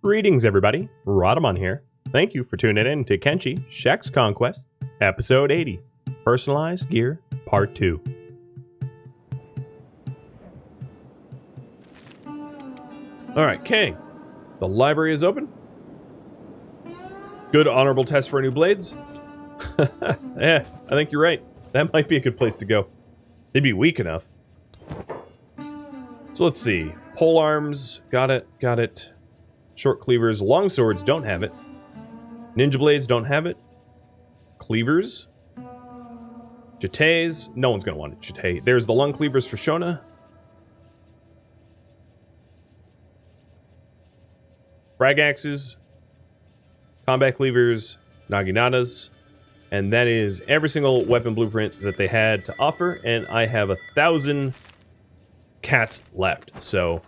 Greetings, everybody. Rhadamant here. Thank you for tuning in to Kenshi Shek's Conquest, Episode 80, Personalized Gear, Part 2. Alright, King. The library is open. Good honorable test for new blades. Yeah, I think you're right. That might be a good place to go. They'd be weak enough. So let's see. Pole arms, got it. Short cleavers, long swords, don't have it. Ninja blades, don't have it. Cleavers. Jetés, no one's gonna want a jeté. There's the long cleavers for Shona. Frag axes. Combat cleavers, naginatas. And that is every single weapon blueprint that they had to offer, and I have 1,000 cats left, so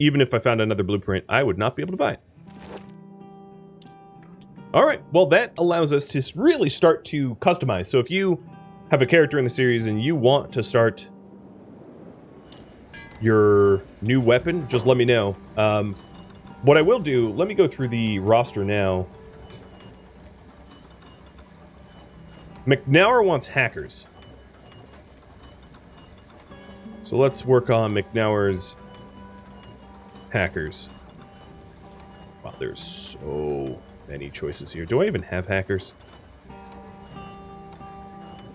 even if I found another blueprint, I would not be able to buy it. Alright, well that allows us to really start to customize. So if you have a character in the series and you want to start your new weapon, just let me know. What I will do, let me go through the roster now. McNauer wants hackers. So let's work on McNauer's hackers. Wow, there's so many choices here. Do I even have hackers?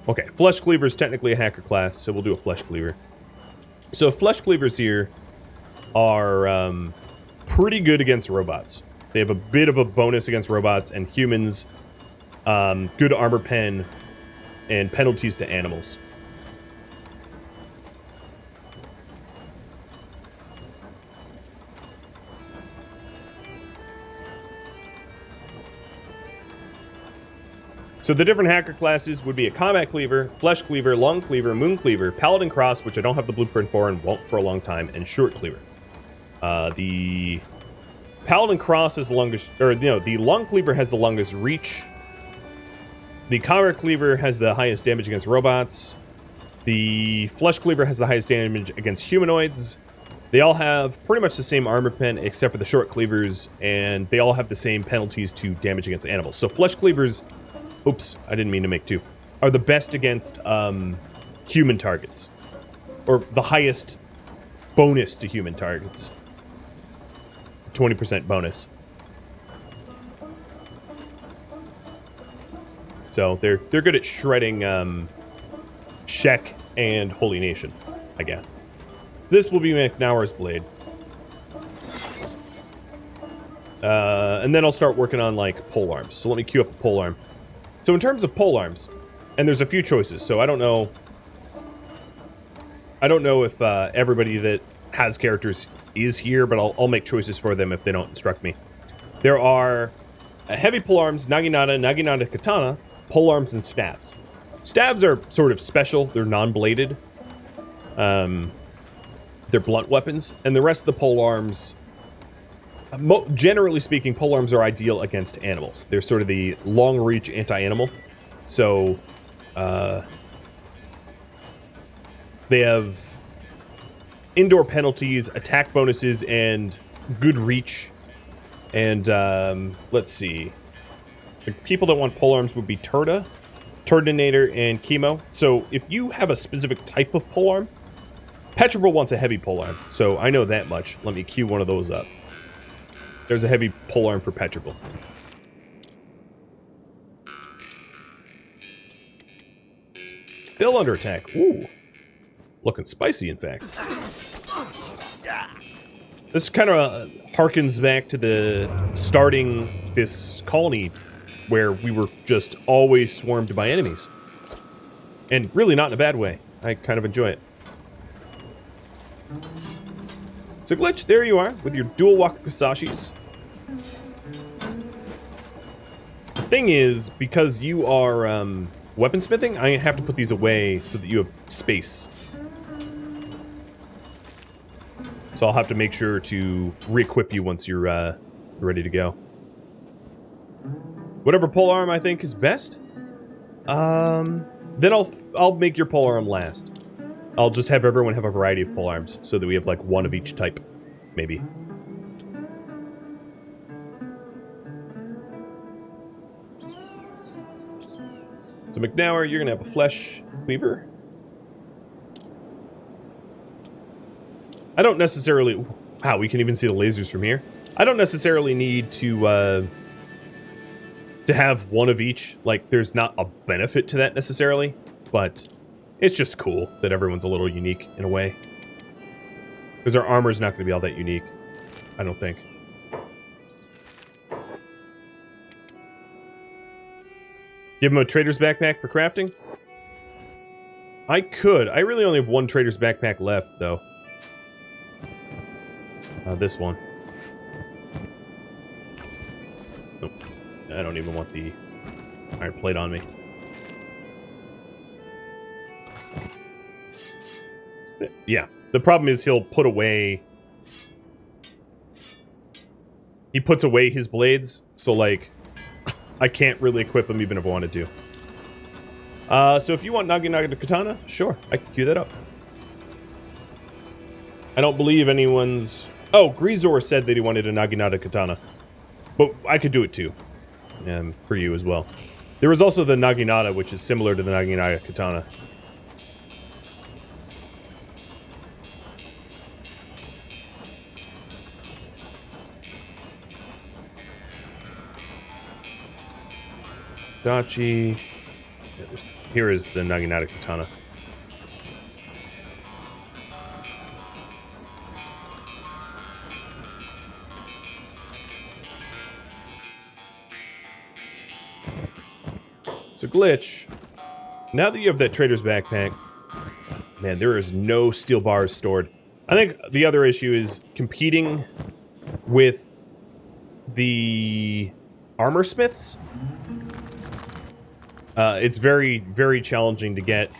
Okay, Flesh Cleaver is technically a hacker class, so we'll do a Flesh Cleaver. So Flesh Cleavers here are pretty good against robots. They have a bit of a bonus against robots and humans. Good armor pen and penalties to animals. So the different hacker classes would be a combat cleaver, flesh cleaver, long cleaver, moon cleaver, paladin cross, which I don't have the blueprint for and won't for a long time, and short cleaver. The paladin cross is the longest, or the long cleaver has the longest reach. The combat cleaver has the highest damage against robots. The flesh cleaver has the highest damage against humanoids. They all have pretty much the same armor pen except for the short cleavers, and they all have the same penalties to damage against animals. So flesh cleavers, oops, I didn't mean to make two, are the best against human targets, or the highest bonus to human targets. 20% bonus. So they're good at shredding Shek and Holy Nation, I guess. So this will be McNauer's blade. And then I'll start working on like pole arms. So let me queue up a pole arm. So in terms of pole arms, and there's a few choices, so I don't know if everybody that has characters is here, but I'll make choices for them if they don't instruct me. There are heavy pole arms, naginata katana, pole arms, and staves. Staves are sort of special. They're non-bladed. They're blunt weapons. And the rest of the pole arms, generally speaking, pole arms are ideal against animals. They're sort of the long-reach anti-animal. So, they have indoor penalties, attack bonuses, and good reach. And, let's see. The people that want polearms would be Tora, Turdinator, and Chemo. So if you have a specific type of polearm, Petrable wants a heavy polearm. So I know that much. Let me queue one of those up. There's a heavy polearm for Petrable. Still under attack. Ooh. Looking spicy, in fact. This kind of harkens back to the starting this colony where we were just always swarmed by enemies. And really not in a bad way. I kind of enjoy it. So Glitch, there you are, with your dual Wakasashis. The thing is, because you are weaponsmithing, I have to put these away so that you have space. So I'll have to make sure to re-equip you once you're ready to go. Whatever polearm I think is best. Then I'll make your polearm last. I'll just have everyone have a variety of polearms so that we have like one of each type, maybe. So McNauer, you're gonna have a flesh cleaver. I don't necessarily... Wow, we can even see the lasers from here. I don't necessarily need to have one of each. Like, there's not a benefit to that necessarily, but it's just cool that everyone's a little unique in a way. Because our armor's not going to be all that unique, I don't think. Give him a trader's backpack for crafting? I could. I really only have one trader's backpack left, though. This one. Nope. I don't even want the iron plate on me. Yeah. The problem is he'll put away... He puts away his blades, so, like, I can't really equip him even if I wanted to. So if you want Naginata Katana, sure, I can queue that up. I don't believe anyone's... Oh, Grisor said that he wanted a Naginata Katana. But I could do it too. For you as well. There was also the Naginata, which is similar to the Naginata Katana. Dachi. Here is the Naginata Katana. So Glitch, now that you have that trader's backpack, man, there is no steel bars stored. I think the other issue is competing with the armor smiths. It's very, very challenging to get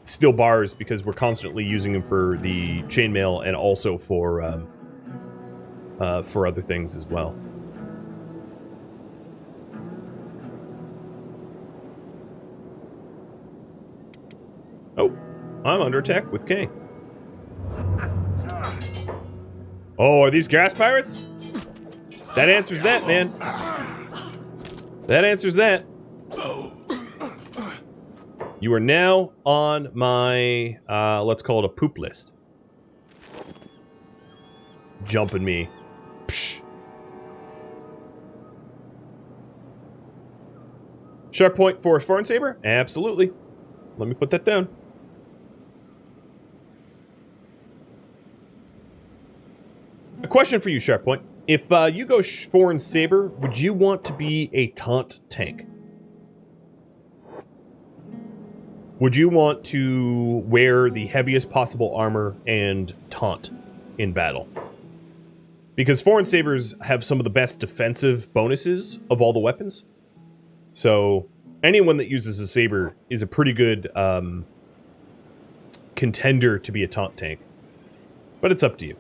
steel bars because we're constantly using them for the chainmail and also for other things as well. Oh, I'm under attack with K. Oh, are these gas pirates? That answers that, man. That answers that. You are now on my, let's call it a poop list. Jumping me. Psh. Sharp point for a foreign saber? Absolutely. Let me put that down. A question for you, Sharp Point. If you go foreign saber, would you want to be a taunt tank? Would you want to wear the heaviest possible armor and taunt in battle? Because foreign sabers have some of the best defensive bonuses of all the weapons. So anyone that uses a saber is a pretty good contender to be a taunt tank. But it's up to you.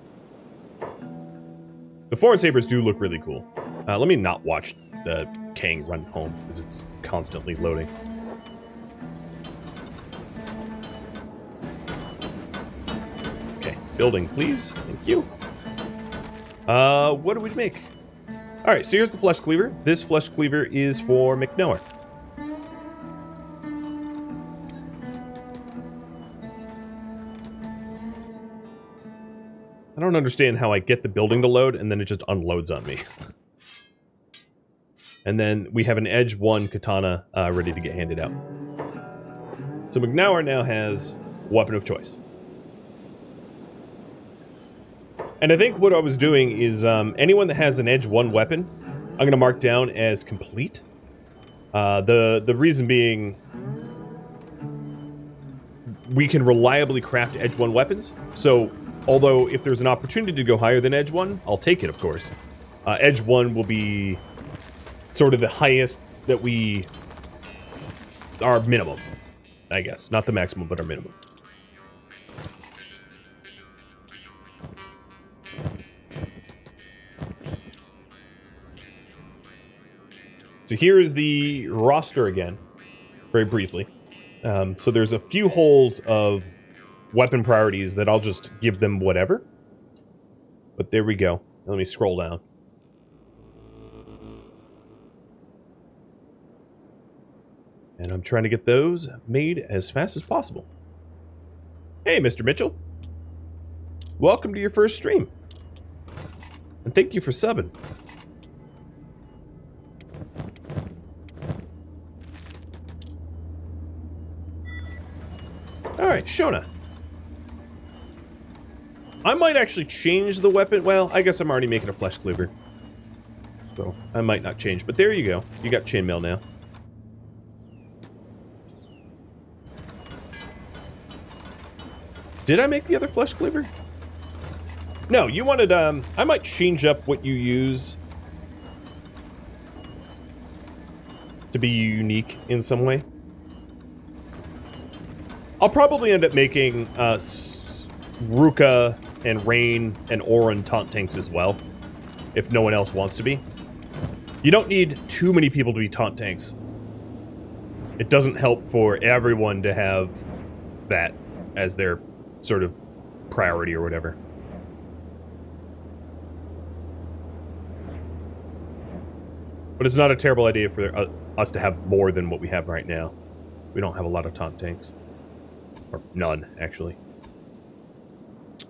The foreign sabers do look really cool. Let me not watch the Kang run home, because it's constantly loading. Okay, building, please. Thank you. What do we make? Alright, so here's the flesh cleaver. This flesh cleaver is for McNauer. I don't understand how I get the building to load and then it just unloads on me. And then we have an Edge 1 katana ready to get handed out. So McNauer now has weapon of choice. And I think what I was doing is anyone that has an Edge 1 weapon, I'm going to mark down as complete. The reason being, we can reliably craft Edge 1 weapons. So although if there's an opportunity to go higher than Edge 1, I'll take it, of course. Edge 1 will be sort of the highest that we... our minimum, I guess. Not the maximum, but our minimum. So here is the roster again, very briefly. So there's a few holes of weapon priorities that I'll just give them whatever. But there we go. Let me scroll down. And I'm trying to get those made as fast as possible. Hey, Mr. Mitchell. Welcome to your first stream. And thank you for subbing. Alright, Shona. I might actually change the weapon. Well, I guess I'm already making a flesh cleaver. So, I might not change. But there you go. You got chainmail now. Did I make the other flesh cleaver? No, you wanted, I might change up what you use to be unique in some way. I'll probably end up making, Ruka and Rain and Orin taunt tanks as well, if no one else wants to be. You don't need too many people to be taunt tanks. It doesn't help for everyone to have that as their sort of priority or whatever. But it's not a terrible idea for us to have more than what we have right now. We don't have a lot of taunt tanks. Or none, actually.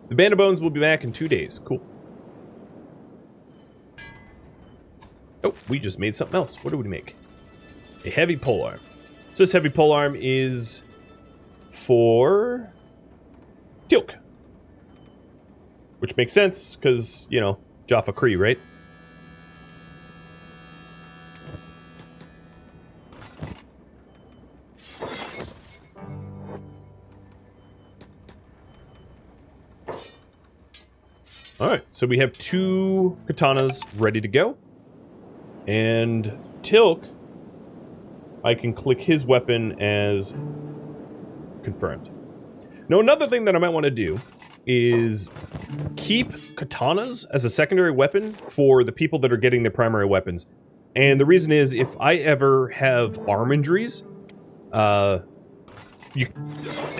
The Band of Bones will be back in 2 days. Cool. Oh, we just made something else. What did we make? A heavy polearm. So this heavy polearm is for Tilk. Which makes sense, because, you know, Jaffa Cree, right? Alright, so we have 2 katanas ready to go. And Tilk, I can click his weapon as confirmed. Now, another thing that I might want to do is keep katanas as a secondary weapon for the people that are getting their primary weapons. And the reason is, if I ever have arm injuries,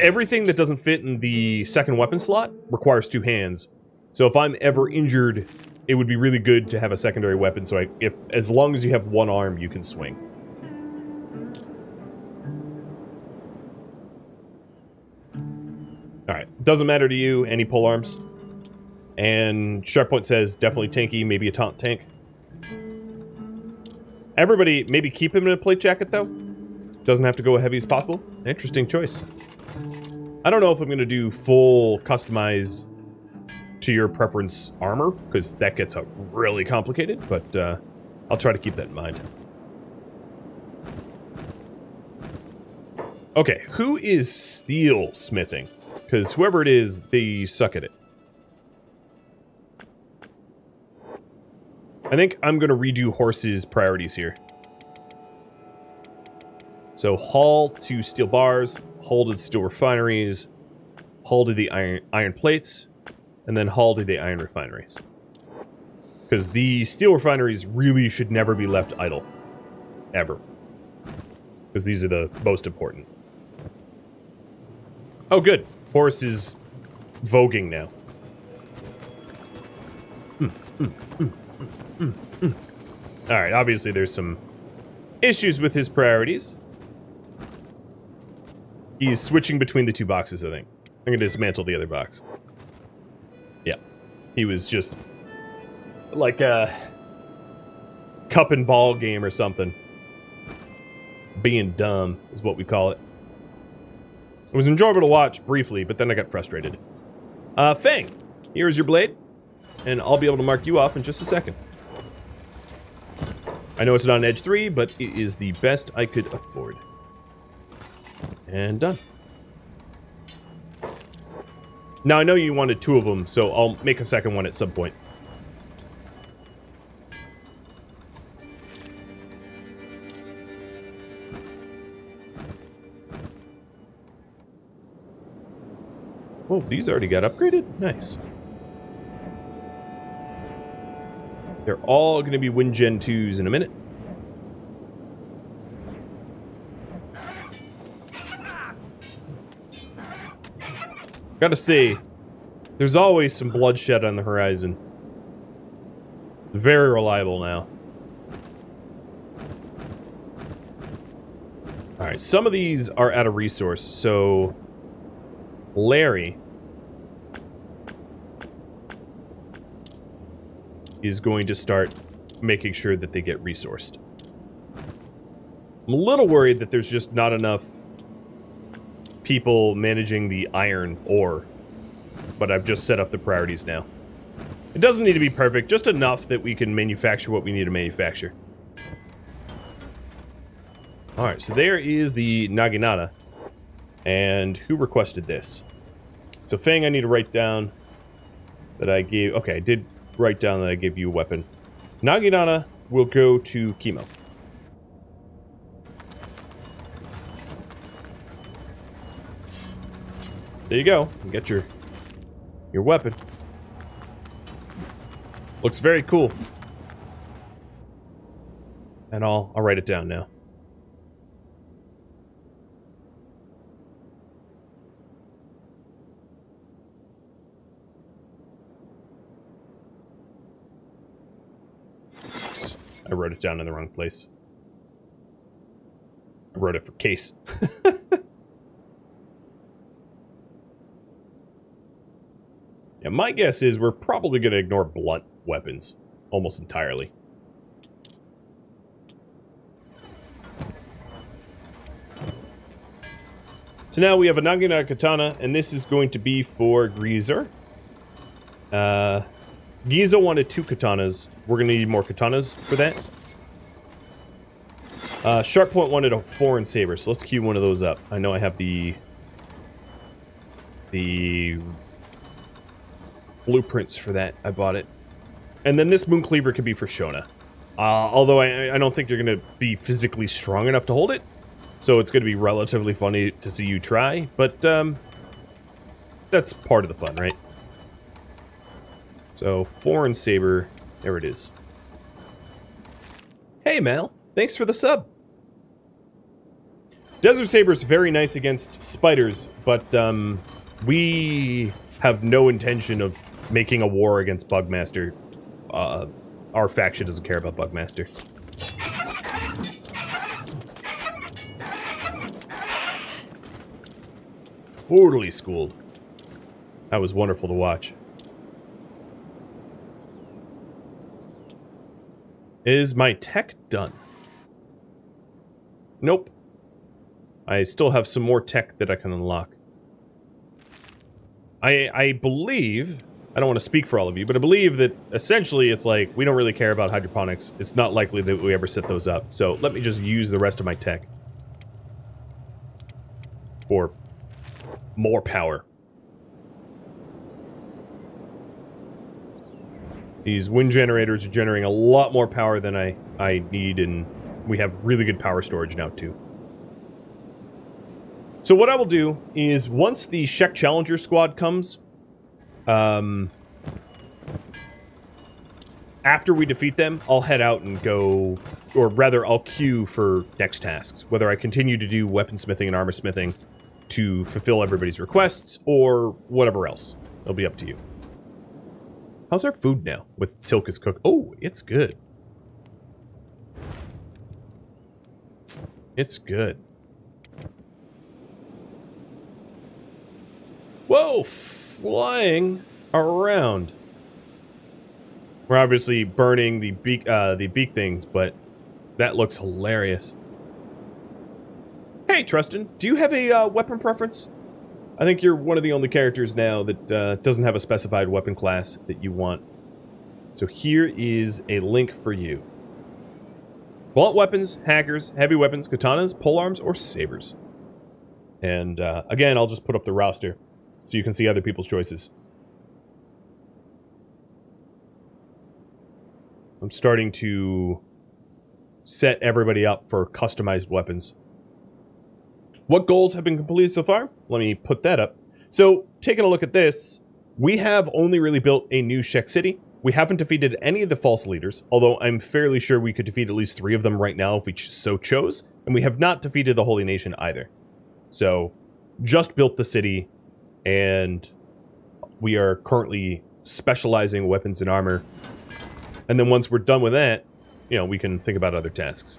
everything that doesn't fit in the second weapon slot requires 2 hands. So if I'm ever injured, it would be really good to have a secondary weapon, so as long as you have 1 arm, you can swing. Alright, doesn't matter to you, any polearms. And Sharppoint says, definitely tanky, maybe a taunt tank. Everybody, maybe keep him in a plate jacket, though. Doesn't have to go as heavy as possible. Interesting choice. I don't know if I'm going to do full customized to your preference armor, because that gets really complicated, but I'll try to keep that in mind. Okay, who is steel smithing? Because whoever it is, they suck at it. I think I'm going to redo Horse's priorities here. So, haul to steel bars, haul to the steel refineries, haul to the iron plates, and then haul to the iron refineries. Because the steel refineries really should never be left idle. Ever. Because these are the most important. Oh, good. Horse is voguing now. Alright, obviously there's some issues with his priorities. He's switching between the 2 boxes, I think. I'm going to dismantle the other box. Yeah. He was just like a cup and ball game or something. Being dumb is what we call it. It was enjoyable to watch briefly, but then I got frustrated. Fang, here's your blade, and I'll be able to mark you off in just a second. I know it's not an Edge 3, but it is the best I could afford. And done. Now, I know you wanted 2 of them, so I'll make a second one at some point. Oh, these already got upgraded? Nice. They're all going to be Wind Gen 2s in a minute. Gotta say, there's always some bloodshed on the horizon. Very reliable now. Alright, some of these are out of resource, so Larry is going to start making sure that they get resourced. I'm a little worried that there's just not enough people managing the iron ore, but I've just set up the priorities now. It doesn't need to be perfect, just enough that we can manufacture what we need to manufacture. Alright, so there is the Naginata. And who requested this? So Fang, I need to write down that I gave... Okay, I did write down that I gave you a weapon. Naginata will go to Chemo. There you go. You get your weapon. Looks very cool. And I'll write it down now. I wrote it down in the wrong place. I wrote it for case. Yeah, my guess is we're probably going to ignore blunt weapons almost entirely. So now we have a Nagina Katana, and this is going to be for Greaser. Giza wanted 2 katanas. We're going to need more katanas for that. Sharppoint wanted a foreign saber, so let's queue one of those up. I know I have the blueprints for that. I bought it. And then this Moon Cleaver could be for Shona. Although I don't think you're going to be physically strong enough to hold it. So it's going to be relatively funny to see you try. But that's part of the fun, right? So, foreign saber. There it is. Hey, Mal. Thanks for the sub. Desert Saber's very nice against spiders, but we have no intention of making a war against Bugmaster. Our faction doesn't care about Bugmaster. Totally schooled. That was wonderful to watch. Is my tech done? Nope. I still have some more tech that I can unlock. I believe, I don't want to speak for all of you, but I believe that essentially it's like, we don't really care about hydroponics. It's not likely that we ever set those up. So let me just use the rest of my tech for more power. These wind generators are generating a lot more power than I need, and we have really good power storage now, too. So what I will do is, once the Shek Challenger squad comes, after we defeat them, I'll head out and go, or rather, I'll queue for next tasks. Whether I continue to do weaponsmithing and armor smithing to fulfill everybody's requests, or whatever else. It'll be up to you. How's our food now with Tilka's cook? Oh, it's good. It's good. Whoa, flying around. We're obviously burning the beak things, but that looks hilarious. Hey, Trustin, do you have a weapon preference? I think you're one of the only characters now that doesn't have a specified weapon class that you want. So here is a link for you. Blunt weapons, hackers, heavy weapons, katanas, polearms, or sabers. And again, I'll just put up the roster so you can see other people's choices. I'm starting to set everybody up for customized weapons. What goals have been completed so far? Let me put that up. So, taking a look at this, we have only really built a new Shek City. We haven't defeated any of the false leaders, although I'm fairly sure we could defeat at least 3 of them right now if we so chose. And we have not defeated the Holy Nation either. So, just built the city, and we are currently specializing weapons and armor. And then once we're done with that, you know, we can think about other tasks.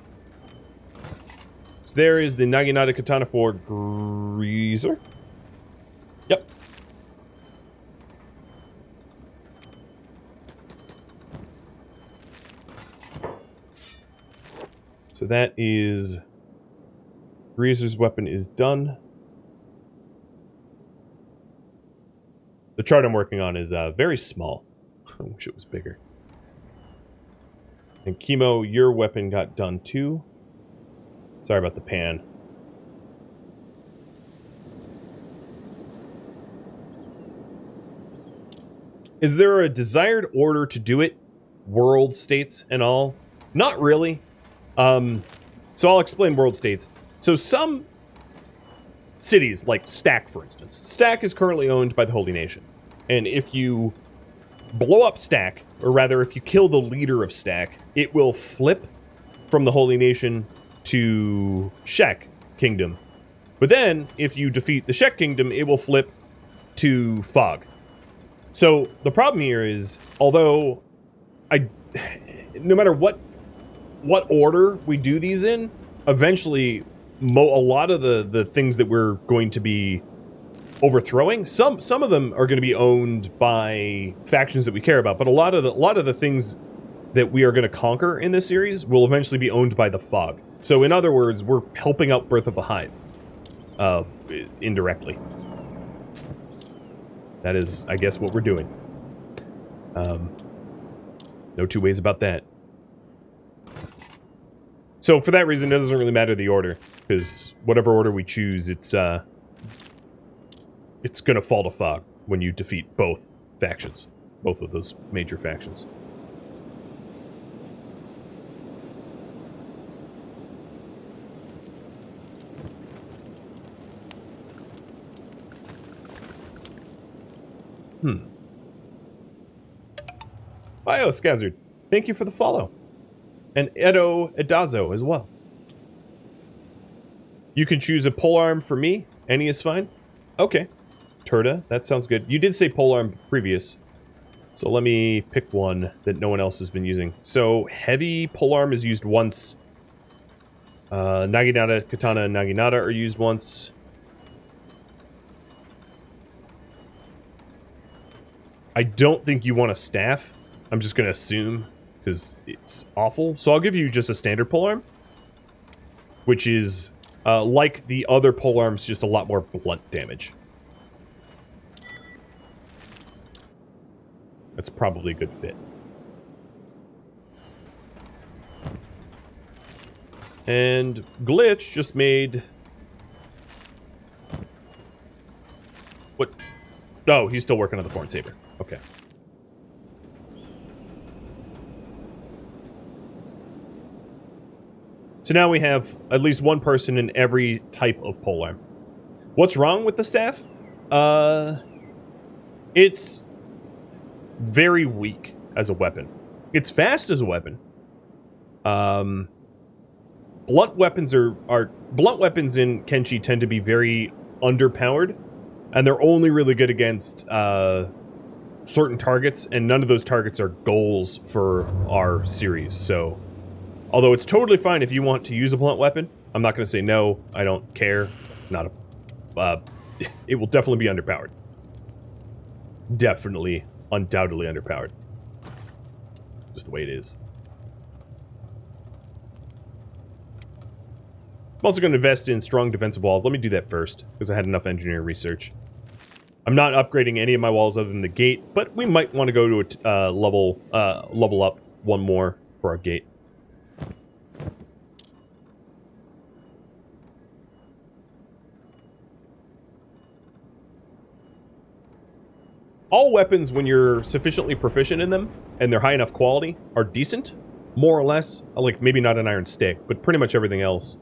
So there is the Naginata Katana for Greaser. Yep. So that is... Greaser's weapon is done. The chart I'm working on is very small. I wish it was bigger. And Chemo, your weapon got done too. Sorry about the pan. Is there a desired order to do it? World states and all? Not really. So I'll explain world states. So some cities, like Stack, for instance. Stack is currently owned by the Holy Nation. And if you blow up Stack, or rather, if you kill the leader of Stack, it will flip from the Holy Nation to Shek Kingdom. But then, if you defeat the Shek Kingdom, it will flip to Fog. So, the problem here is, although no matter what order we do these in, eventually, a lot of the things that we're going to be overthrowing, some of them are going to be owned by factions that we care about, but a lot of the things that we are going to conquer in this series will eventually be owned by the Fog. So in other words, we're helping out Birth of a Hive, indirectly. That is, I guess, what we're doing. No two ways about that. So for that reason, it doesn't really matter the order, because whatever order we choose, it's going to fall to Fog when you defeat both factions. Both of those major factions. Bio Scazzard, thank you for the follow. And Edo Edazo as well. You can choose a polearm for me. Any is fine. Okay. Tora, that sounds good. You did say polearm previous. So let me pick one that no one else has been using. So heavy polearm is used once. Naginata, Katana, and Naginata are used once. I don't think you want a staff. I'm just going to assume, because it's awful. So I'll give you just a standard polearm, which is, like the other polearms, just a lot more blunt damage. That's probably a good fit. And Glitch just made... What? Oh, he's still working on the Corn Saber. Okay. So now we have at least one person in every type of polearm. What's wrong with the staff? It's very weak as a weapon. It's fast as a weapon. Blunt weapons blunt weapons in Kenshi tend to be very underpowered, and they're only really good against certain targets, and none of those targets are goals for our series. So, although it's totally fine if you want to use a blunt weapon, I'm not going to say no. I don't care. Not a. It will definitely be underpowered. Definitely, undoubtedly underpowered. Just the way it is. I'm also going to invest in strong defensive walls. Let me do that first, because I had enough engineer research. I'm not upgrading any of my walls other than the gate, but we might want to go to a level up one more for our gate. All weapons, when you're sufficiently proficient in them, and they're high enough quality, are decent, more or less. Like, maybe not an iron stick, but pretty much everything else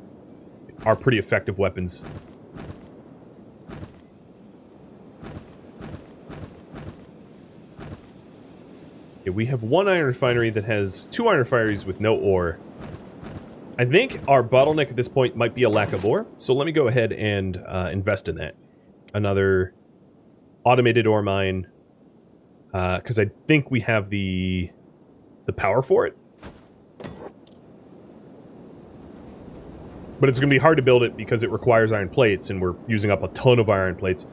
are pretty effective weapons. Okay, we have one iron refinery that has 2 iron refineries with no ore. I think our bottleneck at this point might be a lack of ore, so let me go ahead and invest in that. Another automated ore mine, because I think we have the power for it. But it's going to be hard to build it because it requires iron plates, and we're using up a ton of iron plates.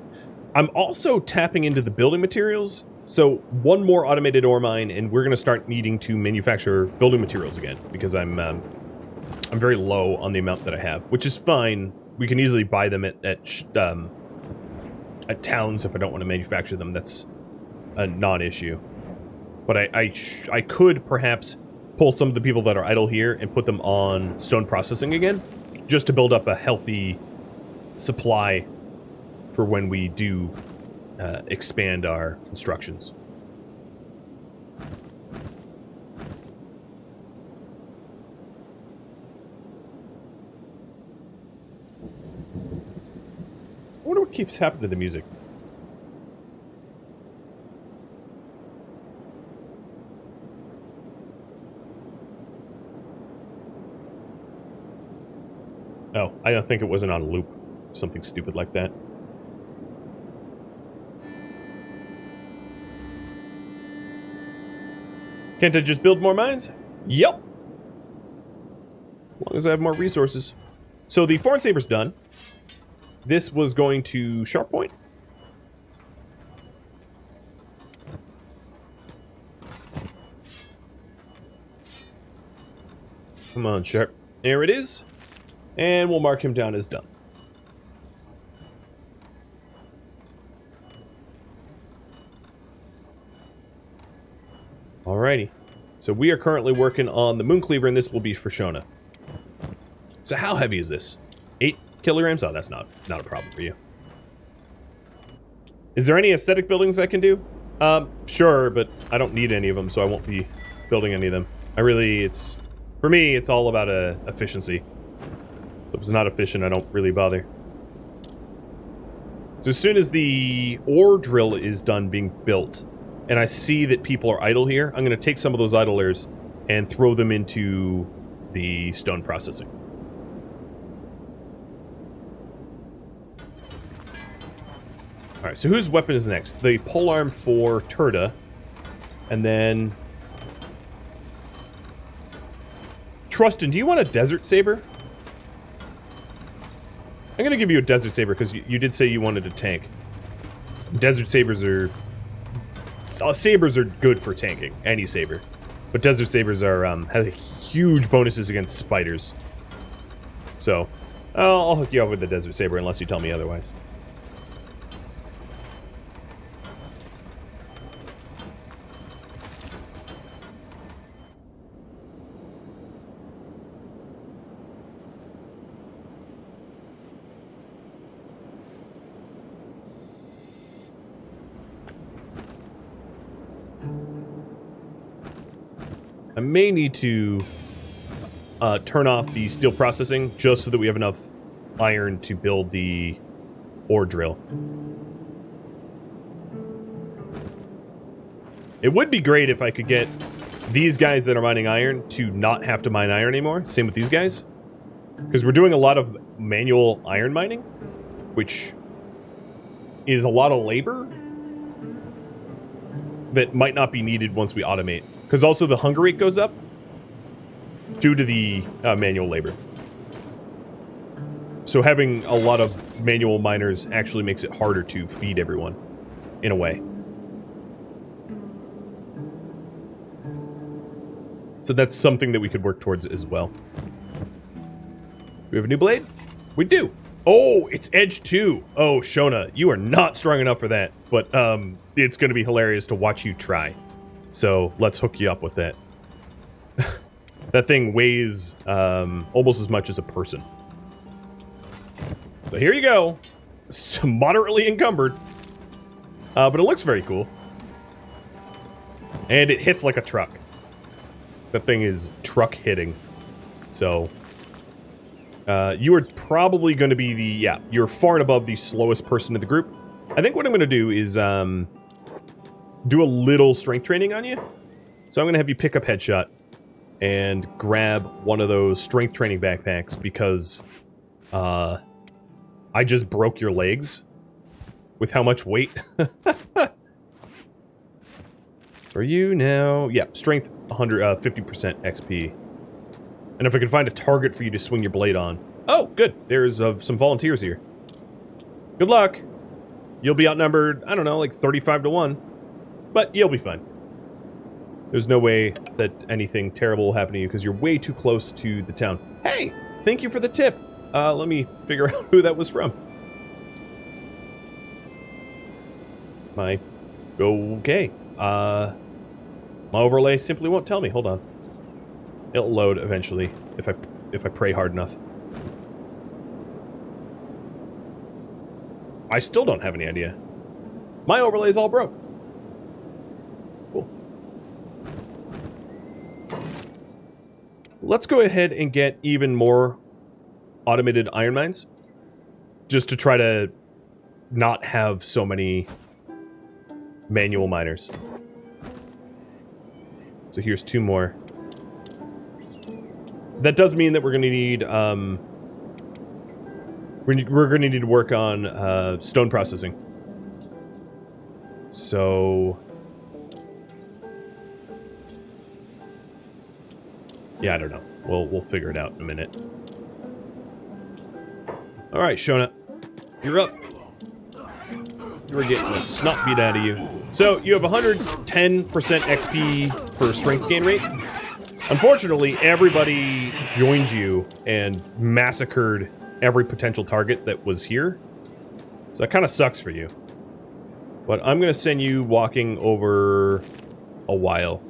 I'm also tapping into the building materials. So one more automated ore mine, and we're going to start needing to manufacture building materials again because I'm very low on the amount that I have, which is fine. We can easily buy them at towns if I don't want to manufacture them. That's a non-issue. But I could perhaps pull some of the people that are idle here and put them on stone processing again, just to build up a healthy supply for when we do expand our constructions. I wonder what keeps happening to the music. Oh, I don't think it wasn't on loop. Something stupid like that. Can't I just build more mines? Yep. As long as I have more resources. So the Foreign Saber's done. This was going to Sharp Point. Come on, Sharp. There it is. And we'll mark him down as done. Alrighty. So we are currently working on the Moon Cleaver, and this will be for Shona. So how heavy is this? 8 kilograms? Oh, that's not a problem for you. Is there any aesthetic buildings I can do? Sure, but I don't need any of them, so I won't be building any of them. For me, it's all about efficiency. So if it's not efficient, I don't really bother. So as soon as the ore drill is done being built, and I see that people are idle here, I'm going to take some of those idlers and throw them into the stone processing. Alright, so whose weapon is next? The polearm for Tora. And then... Trustin, do you want a desert saber? I'm going to give you a desert saber because you did say you wanted a tank. Desert sabers are... sabers are good for tanking, any saber. But desert sabers are have huge bonuses against spiders. So, I'll hook you up with the desert saber unless you tell me otherwise. I may need to turn off the steel processing just so that we have enough iron to build the ore drill. It would be great if I could get these guys that are mining iron to not have to mine iron anymore. Same with these guys. Because we're doing a lot of manual iron mining, which is a lot of labor that might not be needed once we automate. Because also the hunger rate goes up due to the manual labor. So having a lot of manual miners actually makes it harder to feed everyone, in a way. So that's something that we could work towards as well. Do we have a new blade? We do. Oh, it's edge 2. Oh, Shona, you are not strong enough for that. But it's going to be hilarious to watch you try. So let's hook you up with that. That thing weighs almost as much as a person. So here you go. It's moderately encumbered. But it looks very cool. And it hits like a truck. That thing is truck hitting. So you are probably going to be the... Yeah, you're far and above the slowest person in the group. I think what I'm going to do is... do a little strength training on you. So I'm going to have you pick up Headshot and grab one of those strength training backpacks because I just broke your legs with how much weight. Are you now? Yeah, strength 50% XP. And if I can find a target for you to swing your blade on, Oh, good. There's some volunteers here. Good luck. You'll be outnumbered, I don't know, like 35 to 1. But you'll be fine. There's no way that anything terrible will happen to you because you're way too close to the town. Hey, thank you for the tip. Let me figure out who that was from. Okay. My overlay simply won't tell me. Hold on. It'll load eventually if I pray hard enough. I still don't have any idea. My overlay's all broke. Cool. Let's go ahead and get even more automated iron mines. Just to try to not have so many manual miners. So here's 2 more. That does mean that we're going to need, we're going to need to work on stone processing. So yeah, I don't know. We'll figure it out in a minute. All right, Shona, you're up. You were getting the snot beat out of you. So you have 110% XP for strength gain rate. Unfortunately, everybody joined you and massacred every potential target that was here. So that kind of sucks for you. But I'm going to send you walking over a while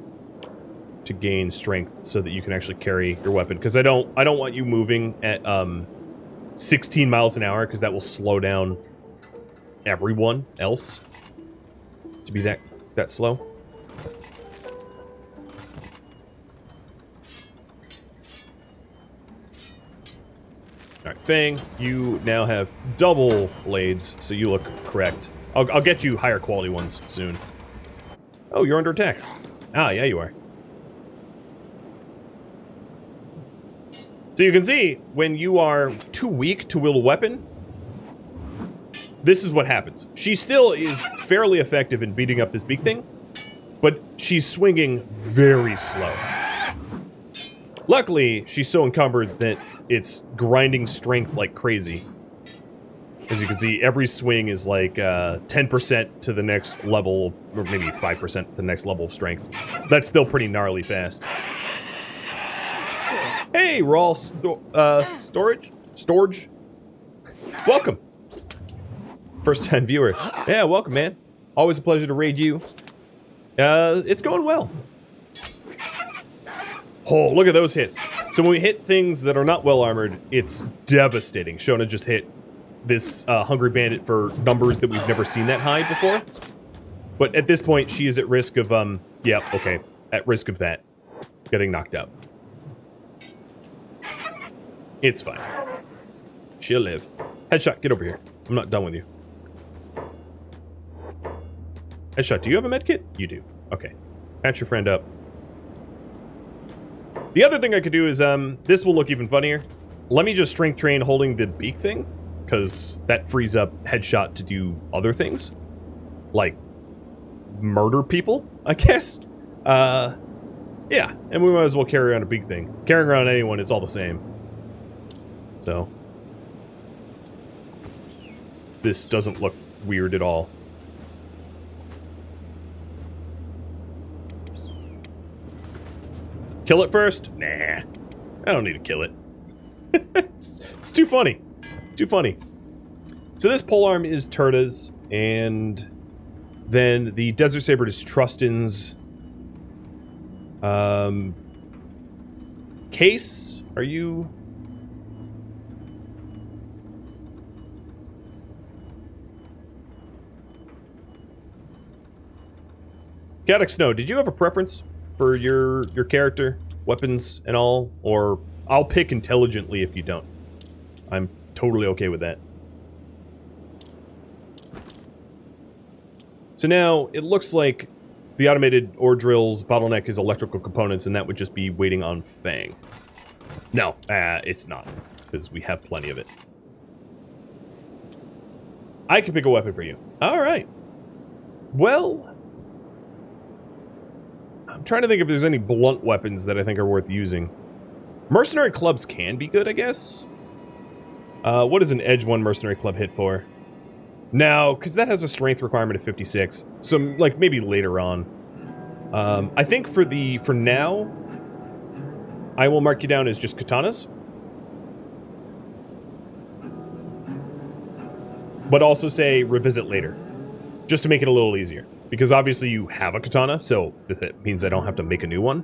to gain strength so that you can actually carry your weapon. Because I don't want you moving at 16 miles an hour because that will slow down everyone else to be that slow. Alright, Fang, you now have double blades, so you look correct. I'll get you higher quality ones soon. Oh, you're under attack. Ah, yeah, you are. So you can see, when you are too weak to wield a weapon, this is what happens. She still is fairly effective in beating up this big thing, but she's swinging very slow. Luckily, she's so encumbered that it's grinding strength like crazy. As you can see, every swing is like 10% to the next level, or maybe 5% to the next level of strength. That's still pretty gnarly fast. Hey, Raw Storage? Welcome. First-time viewer. Yeah, welcome, man. Always a pleasure to raid you. It's going well. Oh, look at those hits. So when we hit things that are not well-armored, it's devastating. Shona just hit this Hungry Bandit for numbers that we've never seen that high before. But at this point, she is at risk of, yeah, okay. At risk of that. Getting knocked out. It's fine. She'll live. Headshot, get over here. I'm not done with you. Headshot, do you have a medkit? You do. Okay. Patch your friend up. The other thing I could do is, this will look even funnier. Let me just strength train holding the beak thing, because that frees up Headshot to do other things. Like, murder people, I guess? Yeah, and we might as well carry around a beak thing. Carrying around anyone, it's all the same. So. This doesn't look weird at all. Kill it first? Nah. I don't need to kill it. It's too funny. It's too funny. So this polearm is Turta's, and then the Desert Saber is Trustin's. Case, are you... Chaotic Snow, did you have a preference for your character, weapons and all, or I'll pick intelligently if you don't. I'm totally okay with that. So now it looks like the automated ore drill's bottleneck is electrical components, and that would just be waiting on Fang. No, it's not, because we have plenty of it. I can pick a weapon for you. All right. Well, I'm trying to think if there's any blunt weapons that I think are worth using. Mercenary clubs can be good, I guess. What is an Edge 1 Mercenary Club hit for? No, because that has a strength requirement of 56. So, like, maybe later on. I think for now, I will mark you down as just katanas. But also say revisit later. Just to make it a little easier. Because obviously you have a katana, so that means I don't have to make a new one.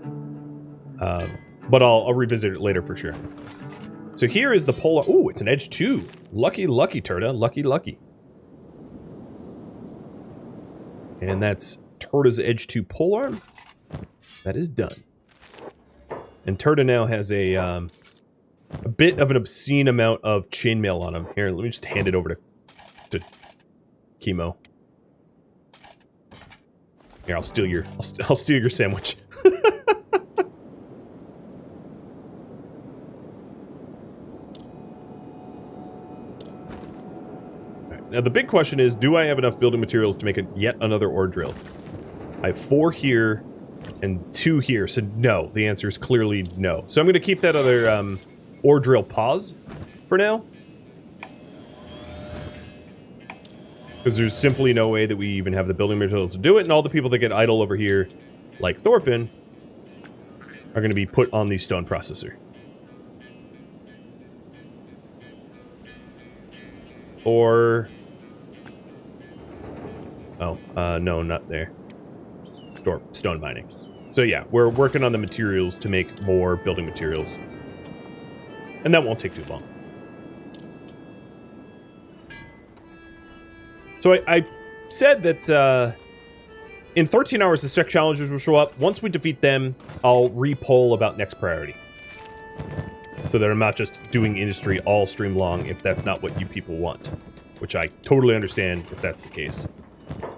But I'll revisit it later for sure. So here is the polar... Ooh, it's an Edge 2. Lucky, lucky, Tora. Lucky, lucky. And that's Torta's Edge 2 polearm. That is done. And Tora now has a bit of an obscene amount of chainmail on him. Here, let me just hand it over to Chemo. Here, I'll steal your sandwich. Now, the big question is, do I have enough building materials to make yet another ore drill? I have 4 here and 2 here, so no. The answer is clearly no. So I'm going to keep that other ore drill paused for now. Because there's simply no way that we even have the building materials to do it, and all the people that get idle over here, like Thorfinn, are going to be put on the stone processor. Or... Oh, no, not there. Stone mining. So yeah, we're working on the materials to make more building materials. And that won't take too long. So I said that in 13 hours the Shek challengers will show up. Once we defeat them, I'll re-poll about next priority. So that I'm not just doing industry all stream long if that's not what you people want. Which I totally understand if that's the case.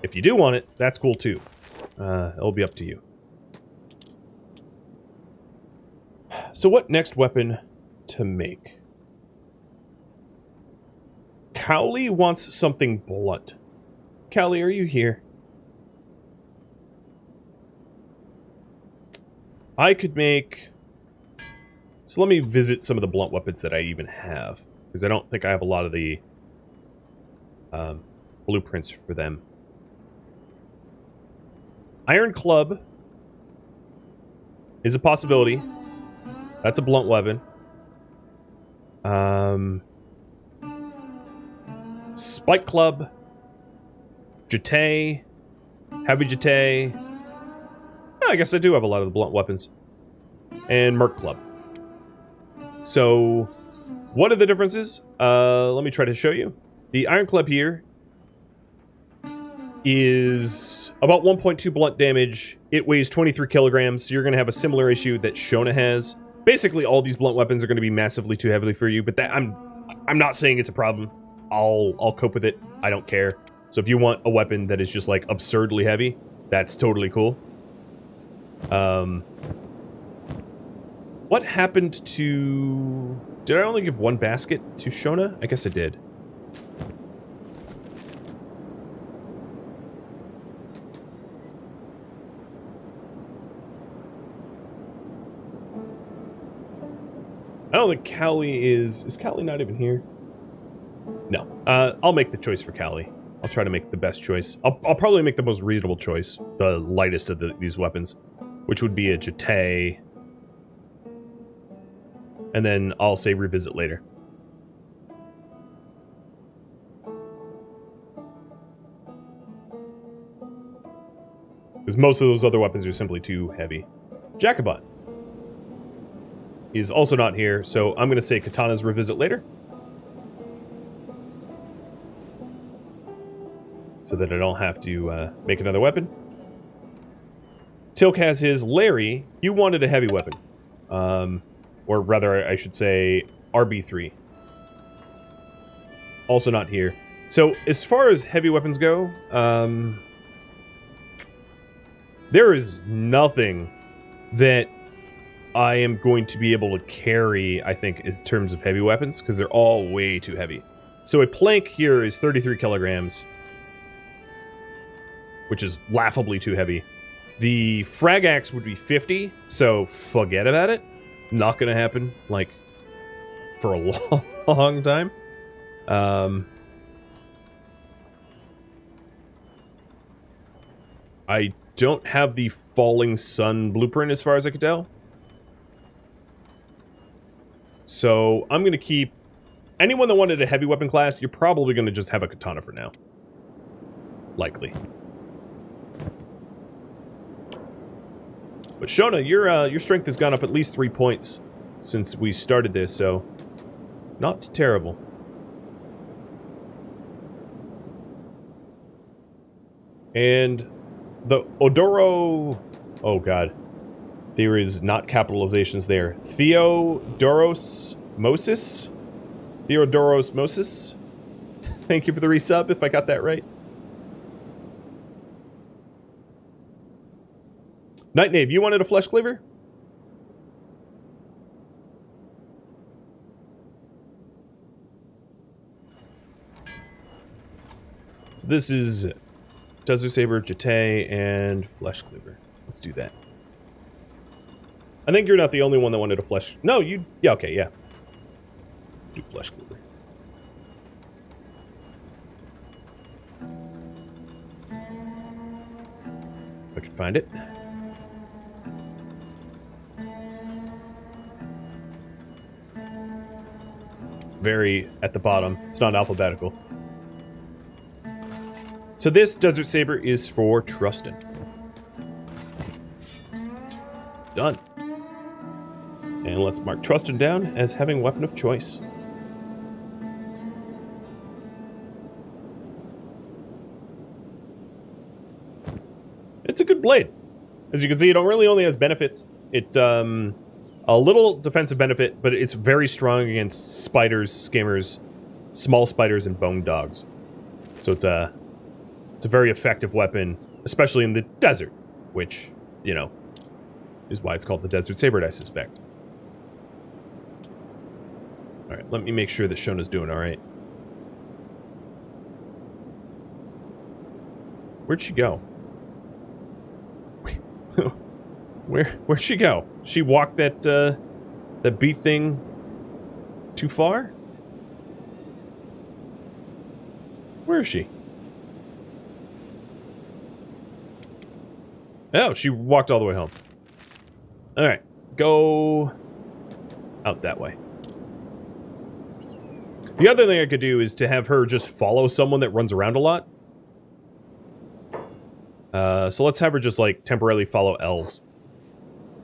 If you do want it, that's cool too. It'll be up to you. So what next weapon to make? Cowley wants something blunt. Cowley, are you here? I could make... So let me visit some of the blunt weapons that I even have. Because I don't think I have a lot of the blueprints for them. Iron Club is a possibility. That's a blunt weapon. Spike Club, Jetay, Heavy Jetay. I guess I do have a lot of the blunt weapons. And Merc Club. So, what are the differences? Let me try to show you. The Iron Club here is about 1.2 blunt damage. It weighs 23 kilograms, so you're going to have a similar issue that Shona has. Basically, all these blunt weapons are going to be massively too heavily for you, but that I'm not saying it's a problem. I'll cope with it. I don't care. So if you want a weapon that is just like absurdly heavy, that's totally cool. What happened to... Did I only give 1 basket to Shona? I guess I did. I don't think Cowley is... Is Cowley not even here? No. I'll make the choice for Cowley. I'll try to make the best choice. I'll probably make the most reasonable choice. The lightest of these weapons. Which would be a Jetay. And then I'll say revisit later. Because most of those other weapons are simply too heavy. Jacobot is also not here, so I'm going to say Katana's revisit later. So that I don't have to make another weapon. Tilk has his. Larry, you wanted a heavy weapon. Or rather, I should say, RB3. Also not here. So, as far as heavy weapons go, there is nothing that I am going to be able to carry, I think, in terms of heavy weapons, because they're all way too heavy. So a plank here is 33 kilograms, which is laughably too heavy. The frag axe would be 50, so forget about it. Not going to happen, like, for a long time. I don't have the Falling Sun blueprint as far as I could tell. So I'm going to keep... Anyone that wanted a heavy weapon class, you're probably going to just have a katana for now. Likely. But Shona, your strength has gone up at least 3 points since we started this, so not terrible. And the Odoro... Oh, God. There is not capitalizations there. Theodorosmosis? Theodorosmosis? Thank you for the resub, if I got that right. Night Knave, you wanted a flesh cleaver? So this is Desert Saber, Jete, and Flesh Cleaver. Let's do that. I think you're not the only one that wanted a flesh... No, you... Yeah, okay, yeah. Do Flesh Cleaver. If I can find it. Very at the bottom. It's not alphabetical. So this Desert Saber is for Trustin. Done. And let's mark Trustin down as having weapon of choice. It's a good blade. As you can see, it really only has benefits. It, a little defensive benefit, but it's very strong against spiders, skimmers, small spiders, and bone dogs. So it's a very effective weapon, especially in the desert, which, you know, is why it's called the Desert Saber, I suspect. Alright, let me make sure that Shona's doing alright. Where'd she go? Where'd she go? She walked that bee thing too far? Where is she? Oh, she walked all the way home. Alright, go out that way. The other thing I could do is to have her just follow someone that runs around a lot. So let's have her just, like, temporarily follow Els.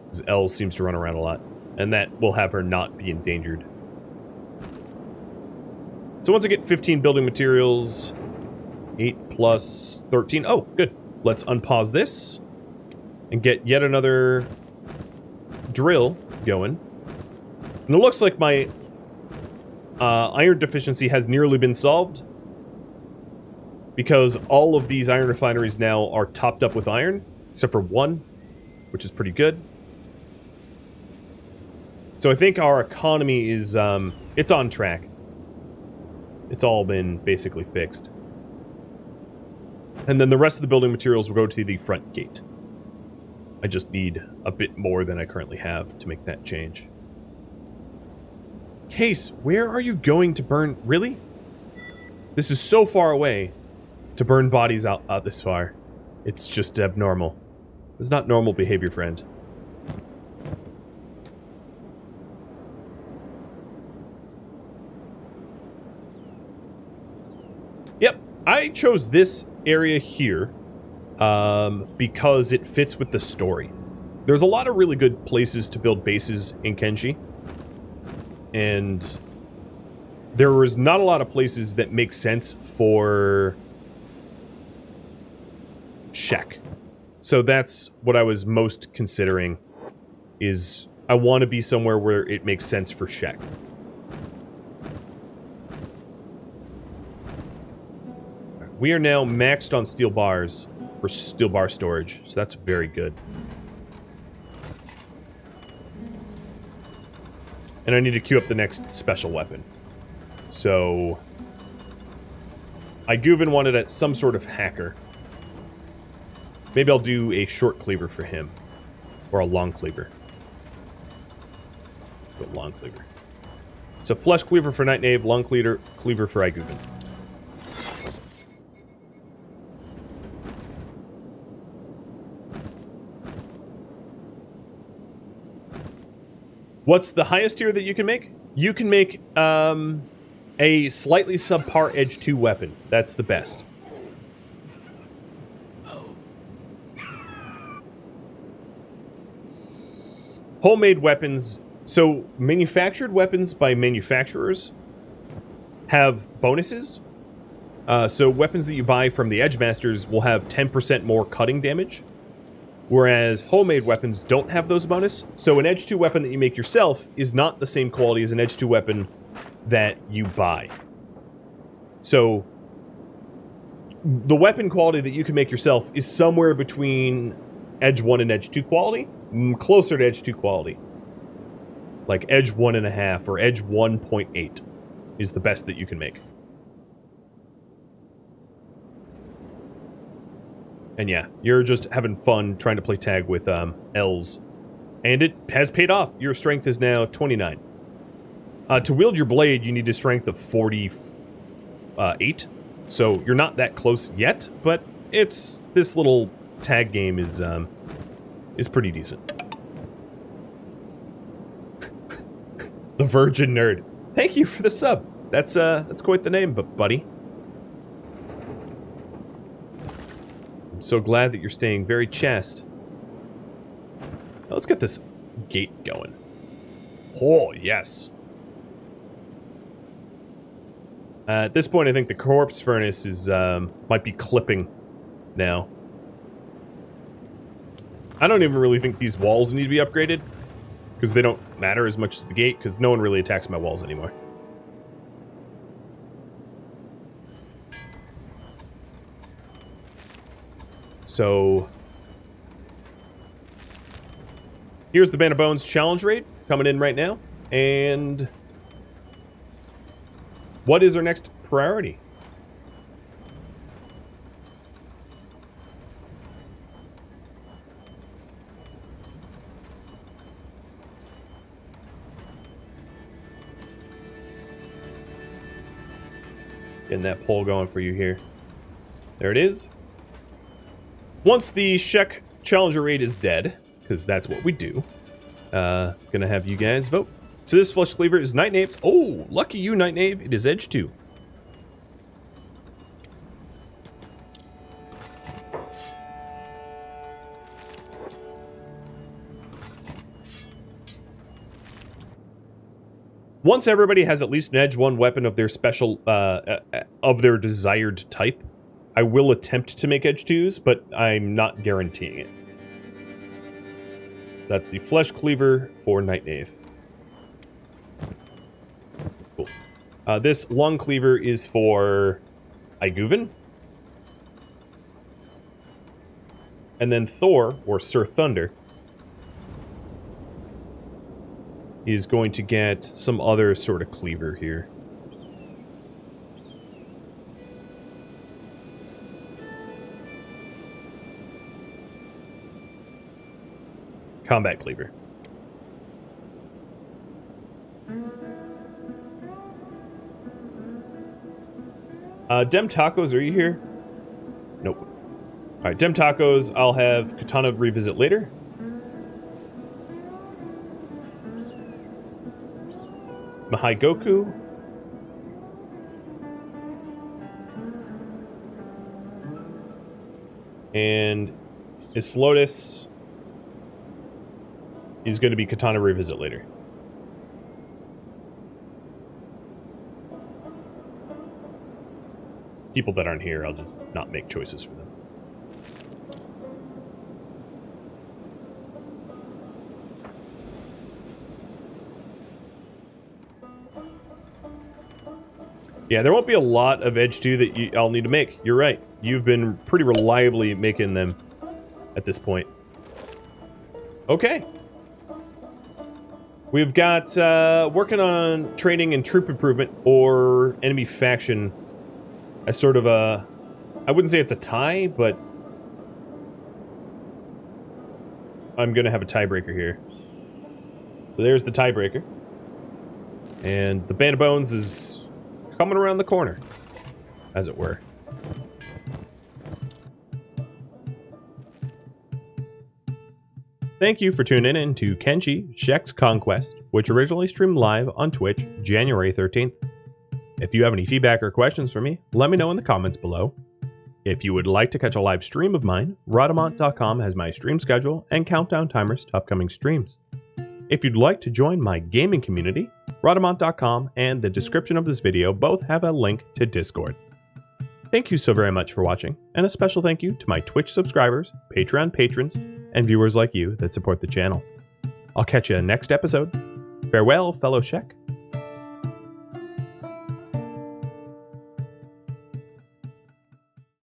Because Els seems to run around a lot. And that will have her not be endangered. So once I get 15 building materials, 8 plus 13. Oh, good. Let's unpause this. And get yet another drill going. And it looks like my iron deficiency has nearly been solved. Because all of these iron refineries now are topped up with iron. Except for one, which is pretty good. So I think our economy is, it's on track. It's all been basically fixed. And then the rest of the building materials will go to the front gate. I just need a bit more than I currently have to make that change. Case, where are you going to burn? Really? This is so far away to burn bodies out this far. It's just abnormal. It's not normal behavior, friend. Yep, I chose this area here because it fits with the story. There's a lot of really good places to build bases in Kenshi. And there was not a lot of places that make sense for Shek. So that's what I was most considering, is I want to be somewhere where it makes sense for Shek. We are now maxed on steel bars for steel bar storage, so that's very good. And I need to queue up the next special weapon. So Iguvin wanted some sort of hacker. Maybe I'll do a short cleaver for him. Or a long cleaver. But long cleaver. So flesh cleaver for Night Knave, long cleaver for Iguvin. What's the highest tier that you can make? You can make a slightly subpar Edge 2 weapon. That's the best. Homemade weapons. So manufactured weapons by manufacturers have bonuses. So weapons that you buy from the Edge Masters will have 10% more cutting damage. Whereas homemade weapons don't have those bonus. So an Edge 2 weapon that you make yourself is not the same quality as an Edge 2 weapon that you buy. So the weapon quality that you can make yourself is somewhere between Edge 1 and Edge 2 quality. Closer to Edge 2 quality. Like Edge 1.5 or Edge 1.8 is the best that you can make. And yeah, you're just having fun trying to play tag with L's. And it has paid off. Your strength is now 29. To wield your blade, you need a strength of 48. So you're not that close yet, but this little tag game is pretty decent. The Virgin Nerd. Thank you for the sub. That's quite the name, buddy. I'm so glad that you're staying very chaste. Now let's get this gate going. Oh, yes. At this point, I think the corpse furnace is might be clipping now. I don't even really think these walls need to be upgraded, because they don't matter as much as the gate, because no one really attacks my walls anymore. So here's the Band of Bones challenge raid coming in right now. And what is our next priority? Getting that poll going for you here. There it is. Once the Shek Challenger raid is dead, because that's what we do, gonna have you guys vote. So this flesh cleaver is Night Knave's. Oh, lucky you, Night Knave. It is Edge 2. Once everybody has at least an Edge 1 weapon of their special, of their desired type, I will attempt to make Edge 2s, but I'm not guaranteeing it. So that's the Flesh Cleaver for Night Knave. Cool. This Long Cleaver is for Iguvin. And then Thor, or Sir Thunder, is going to get some other sort of cleaver here. Combat cleaver. Dem Tacos, are you here? Nope. Alright, Dem Tacos, I'll have Katana revisit later. Mahai Goku. And Islotus is going to be Katana revisit later. People that aren't here, I'll just not make choices for them. Yeah, there won't be a lot of Edge 2 that I'll need to make. You're right. You've been pretty reliably making them at this point. Okay. We've got working on training and troop improvement or enemy faction as sort of a... I wouldn't say it's a tie, but I'm going to have a tiebreaker here. So there's the tiebreaker. And the Band of Bones is coming around the corner, as it were. Thank you for tuning in to Kenshi Shek's Conquest, which originally streamed live on Twitch January 13th. If you have any feedback or questions for me, let me know in the comments below. If you would like to catch a live stream of mine, Rhadamant.com has my stream schedule and countdown timers to upcoming streams. If you'd like to join my gaming community, Rhadamant.com and the description of this video both have a link to Discord. Thank you so very much for watching, and a special thank you to my Twitch subscribers, Patreon patrons, and viewers like you that support the channel. I'll catch you next episode. Farewell, fellow Shek.